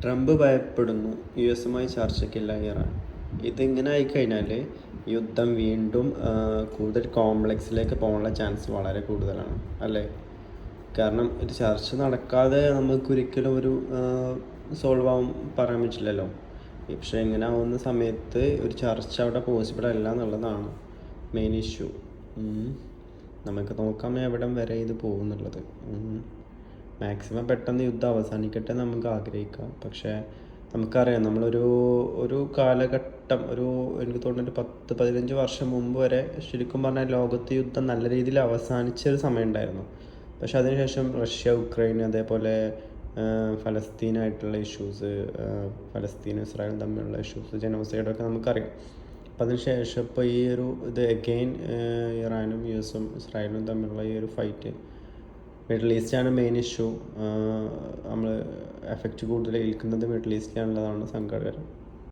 Trump ഭയപ്പെടുന്നു U എസുമായി ചർച്ചയ്ക്കില്ല Iran. ഇതിങ്ങനെ ആയിക്കഴിഞ്ഞാൽ യുദ്ധം വീണ്ടും കൂടുതൽ കോംപ്ലക്സിലേക്ക് പോകാനുള്ള ചാൻസ് വളരെ കൂടുതലാണ് അല്ലേ? കാരണം ഒരു ചർച്ച നടക്കാതെ നമുക്കൊരിക്കലും ഒരു സോൾവ് ആവും പറയാൻ പറ്റില്ലല്ലോ. പക്ഷേ ഇങ്ങനെ ആവുന്ന സമയത്ത് ഒരു ചർച്ച അവിടെ പോസിബിൾ അല്ല എന്നുള്ളതാണ് മെയിൻ ഇഷ്യൂ. നമുക്ക് നോക്കാം എവിടം വരെ ഇത് പോകുന്നുള്ളത്. മാക്സിമം പെട്ടെന്ന് യുദ്ധം അവസാനിക്കട്ടെ നമുക്ക് ആഗ്രഹിക്കാം. പക്ഷേ നമുക്കറിയാം ഒരു കാലഘട്ടം എനിക്ക് തോന്നുന്നു 10-15 വർഷം മുമ്പ് വരെ ശരിക്കും പറഞ്ഞാൽ ലോകത്ത് യുദ്ധം നല്ല രീതിയിൽ അവസാനിച്ചൊരു സമയം ഉണ്ടായിരുന്നു. പക്ഷെ അതിനുശേഷം റഷ്യ, ഉക്രൈൻ, അതേപോലെ ഫലസ്തീനായിട്ടുള്ള ഇഷ്യൂസ്, ഫലസ്തീനും ഇസ്രായേലും തമ്മിലുള്ള ഇഷ്യൂസ്, ജനോസൈഡൊക്കെ നമുക്കറിയാം. അപ്പം അതിനുശേഷം ഇപ്പോൾ ഈ ഒരു ഇത് അഗെയിൻ ഇറാനും യു എസും ഇസ്രായേലും തമ്മിലുള്ള ഈ ഒരു ഫൈറ്റ്, മിഡിൽ ഈസ്റ്റാണ് മെയിൻ ഇഷ്യൂ. നമ്മൾ എഫക്റ്റ് കൂടുതൽ ഏൽക്കുന്നത് മിഡിൽ ഈസ്റ്റിലാണുള്ളതാണ് സങ്കടകരം.